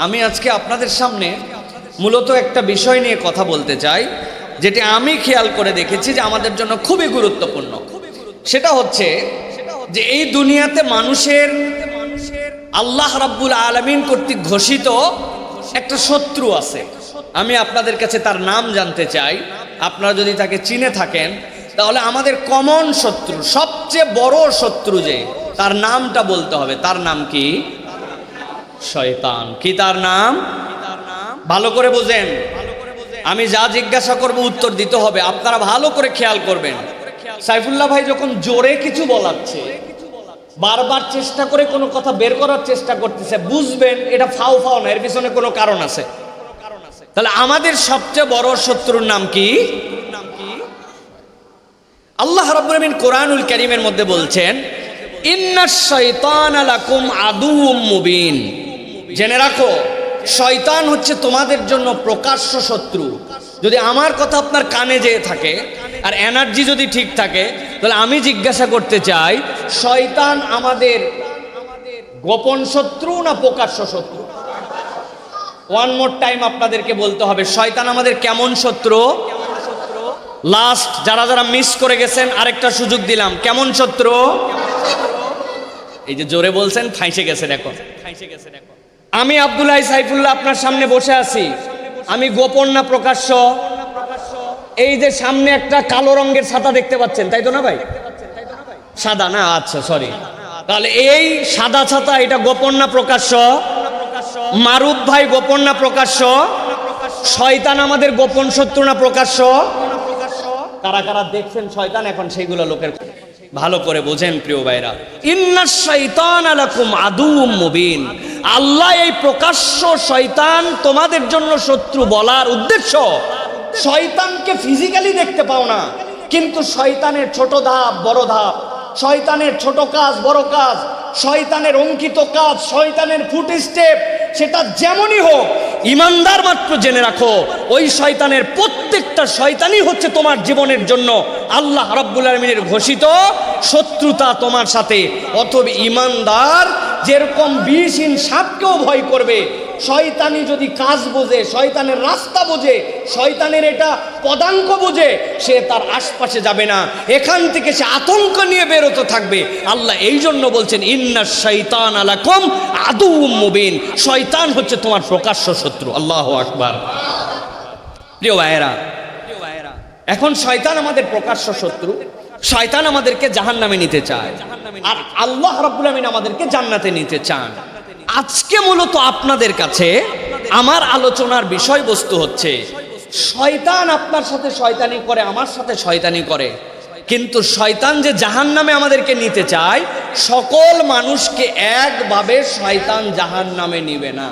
আমি আজকে আপনাদের সামনে মূলত একটা বিষয় নিয়ে কথা বলতে চাই, যেটি আমি খেয়াল করে দেখেছি যে আমাদের জন্য খুবই গুরুত্বপূর্ণ। সেটা হচ্ছে যে এই দুনিয়াতে মানুষের আল্লাহ রাব্বুল আলামিন কর্তৃক ঘোষিত একটা শত্রু আছে। আমি আপনাদের কাছে তার নাম জানতে চাই। আপনারা যদি তাকে চিনে থাকেন তাহলে আমাদের কমন শত্রু, সবচেয়ে বড় শত্রু যে, তার নামটা বলতে হবে। তার নাম কি? শয়তান। কি তার নাম? ভালো করে বোঝেন, আমি যা জিজ্ঞাসা করব উত্তর দিতে হবে। আপনারা ভালো করে খেয়াল করবেন। সাইফুল্লাহ ভাই যখন জোরে কিছু বলাচ্ছে, বারবার চেষ্টা করে কোনো কথা বের করার চেষ্টা করতেছে, বুঝবেন এটা ফাও ফাও না, এর পিছনে কোনো কারণ আছে। তাহলে আমাদের সবচেয়ে বড় শত্রুর নাম কি? আল্লাহ রাব্বুল আলামিন কোরআনুল কারীমের মধ্যে বলছেন, ইন্নাশ শাইতানা লাকুম আদুউম মুবিন। জেনে রাখো, শয়তান হচ্ছে তোমাদের জন্য প্রকাশ্য শত্রু। যদি আমার কথা আপনার কানে যেয়ে থাকে আর এনার্জি যদি ঠিক থাকে, তাহলে আমি জিজ্ঞাসা করতে চাই, শয়তান আমাদের গোপন শত্রু না প্রকাশ্য শত্রু? ওয়ান মোর টাইম আপনাদেরকে বলতে হবে, শয়তান আমাদের কেমন শত্রু? লাস্ট যারা যারা মিস করে গেছেন আরেকটা সুযোগ দিলাম, কেমন শত্রু? এই যে জোরে বলছেন, ফাঁসে গেছেন এখন। আমি আব্দুল্লাহ সাইফুল্লাহ আপনার সামনে বসে আছি, আমি গোপন না প্রকাশ্য? এই যে সামনে একটা কালো রঙের ছাতা দেখতে পাচ্ছেন, তাই তো না ভাই? সাদা না, আচ্ছা সরি। তাহলে এই সাদা ছাতা এটা গোপন না প্রকাশ্য? মারুফ ভাই গোপন না প্রকাশ্য? শয়তান আমাদের গোপন শত্রু না প্রকাশ্য? কারা কারা দেখছেন শয়তান এখন, সেইগুলো লোকের ভালো করে বোঝেন প্রিয় ভাইরা। ইন্নাশ শাইতানা লাকুম আদুউম মুবিন। আল্লাহ এই প্রকাশ্য শয়তান তোমাদের জন্য শত্রু বলার উদ্দেশ্য, শয়তানকে ফিজিক্যালি দেখতে পাও না, কিন্তু শয়তানের ছোট ধাপ বড় ধাপ, শয়তানের ছোট কাজ বড় কাজ, শয়তানের অঙ্কিত কাজ, শয়তানের ফুট স্টেপ, সেটা যেমনই হোক, ইমানদার মাত্র জেনে রাখো, ওই শয়তানের প্রত্যেকটা শয়তানই হচ্ছে তোমার জীবনের জন্য আল্লাহ রাব্বুল আলামিনের ঘোষিত শত্রুতা তোমার সাথে। অথবা ইমানদার যেরকম বিষহীন সাপকেও ভয় করবে, শয়তানি যদি কাজ বোঝে, শয়তানের রাস্তা বোঝে, শয়তানের এটা পদাঙ্ক বোঝে, সে তার আশপাশে যাবে না, এখান থেকে সে আতঙ্ক নিয়ে বেরোতে থাকবে। আল্লাহ এই জন্য বলছেন, ইন্নাশ শাইতানা লাকুম আদুউম মুবিন। শয়তান হচ্ছে তোমার প্রকাশ্য শত্রু। আল্লাহু আকবার। প্রিয় ভাইয়েরা, এখন শয়তান আমাদের প্রকাশ্য শত্রু। শয়তান আমাদেরকে জাহান্নামে নিতে চায়, আর আল্লাহ রাব্বুল আলামিন আমাদেরকে জান্নাতে নিতে চান। আজকে মূলত আপনাদের কাছে আমার আলোচনার বিষয়বস্তু হচ্ছে, শয়তান আপনার সাথে শয়তানি করে, আমার সাথে শয়তানি করে, কিন্তু শয়তান যে জাহান্নামে আমাদেরকে নিতে চায়, সকল মানুষকে একভাবে শয়তান জাহান্নামে নিবে না।